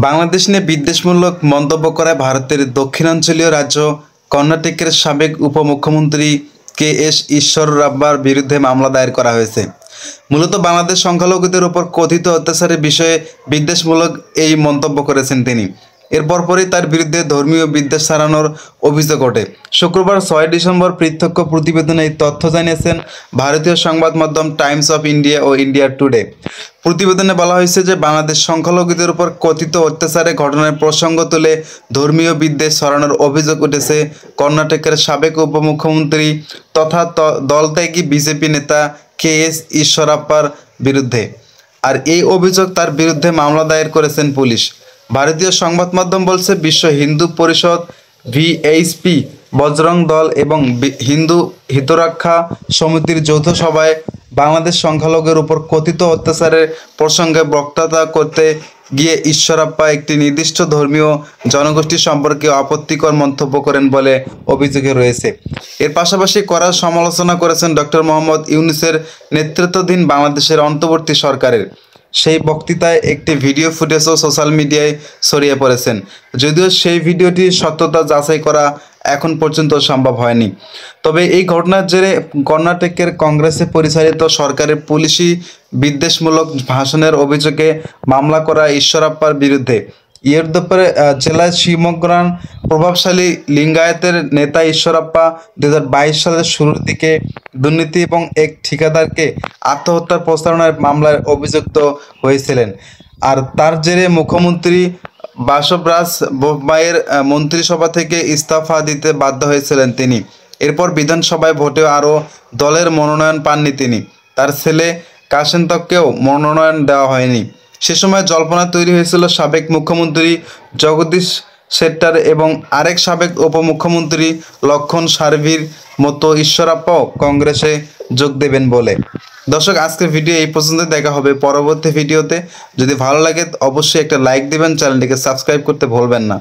বাংলাদেশ নিয়ে বিদ্বেষমূলক মন্তব্য করায় ভারতের দক্ষিণাঞ্চলীয় রাজ্য কর্ণাটকের সাবেক উপমুখ্যমন্ত্রী কে.এস. ঈশ্বররাব্বার বিরুদ্ধে মামলা দায়ের করা হয়েছে। মূলত বাংলাদেশ সংখ্যালঘুদের উপর কথিত অত্যাচারের বিষয়ে বিদ্বেষমূলক এই মন্তব্য করেছেন তিনি। এর পরপরই তার বিরুদ্ধে ধর্মীয় বিদ্বেষ ছড়ানোর অভিযোগ ওঠে। শুক্রবার ৬ ডিসেম্বর পৃথক প্রতিবেদনে এই তথ্য জানিয়েছেন ভারতীয় সংবাদ মাধ্যম টাইমস অফ ইন্ডিয়া ও ইন্ডিয়া টুডে। প্রতিবেদনে বলা হয়েছে যে বাংলাদেশ সংখ্যালঘুদের উপর কথিত অত্যাচারের ঘটনার প্রসঙ্গ তুলে ধর্মীয় বিদ্বেষ ছড়ানোর অভিযোগ উঠেছে কর্ণাটকের সাবেক উপমুখ্যমন্ত্রী তথা দলত্যাগী বিজেপি নেতা কে.এস. ঈশ্বরাপ্পার বিরুদ্ধে। আর এই অভিযোগ তার বিরুদ্ধে মামলা দায়ের করেছেন পুলিশ। ভারতীয় সংবাদ মাধ্যম বলছে, বিশ্ব হিন্দু পরিষদ, ভিএইচপি, বজরং দল এবং হিন্দু হিতরক্ষা সমিতির যৌথ সভায় বাংলাদেশ সংখ্যালঘুদের উপর কথিত অত্যাচারের প্রসঙ্গে বক্তৃতা করতে গিয়ে ঈশ্বরাপ্পা একটি নির্দিষ্ট ধর্মীয় জনগোষ্ঠী সম্পর্কে আপত্তিকর মন্তব্য করেন বলে অভিযোগে রয়েছে। এর পাশাপাশি কড়া সমালোচনা করেছেন ডক্টর মোহাম্মদ ইউনূসের নেতৃত্বাধীন বাংলাদেশের অন্তর্বর্তী সরকারের। সেই বক্তৃতায় একটি ভিডিও ফুটেজও সোশ্যাল মিডিয়ায় ছড়িয়ে পড়েছেন, যদিও সেই ভিডিওটির সত্যতা যাচাই করা এখন পর্যন্ত সম্ভব হয়নি। তবে এই ঘটনার জেরে কর্ণাটকের কংগ্রেসে পরিচালিত সরকারের পুলিশি বিদ্বেষমূলক ভাষণের অভিযোগে মামলা করা ঈশ্বরাপ্পার বিরুদ্ধে ইয়েরদুপ্পারে জেলায় শিবমোগ্গার প্রভাবশালী লিঙ্গায়েতের নেতা ঈশ্বরাপ্পা 2022 সালের শুরুর দিকে দুর্নীতি এবং এক ঠিকাদারকে আত্মহত্যার প্রস্তাবনার মামলায় অভিযুক্ত হয়েছিলেন। আর তার জেরে মুখ্যমন্ত্রী বাসবরাজ বোম্মাইয়ের মন্ত্রিসভা থেকে ইস্তফা দিতে বাধ্য হয়েছিলেন তিনি। এরপর বিধানসভায় ভোটে আরও দলের মনোনয়ন পাননি তিনি। তার ছেলে কাশেন্তকেও মনোনয়ন দেওয়া হয়নি। সে সময় জল্পনা তৈরি হয়েছিল সাবেক মুখ্যমন্ত্রী জগদীশ শেট্টার এবং আরেক সাবেক উপমুখ্যমন্ত্রী লক্ষণ সারভির মতো ঈশ্বরাপ্পাও কংগ্রেসে যোগ দেবেন বলে। দর্শক, আজকের ভিডিও এই পর্যন্ত। দেখা হবে পরবর্তী ভিডিওতে। যদি ভালো লাগে অবশ্যই একটা লাইক দিবেন, চ্যানেলটিকে সাবস্ক্রাইব করতে ভুলবেন না।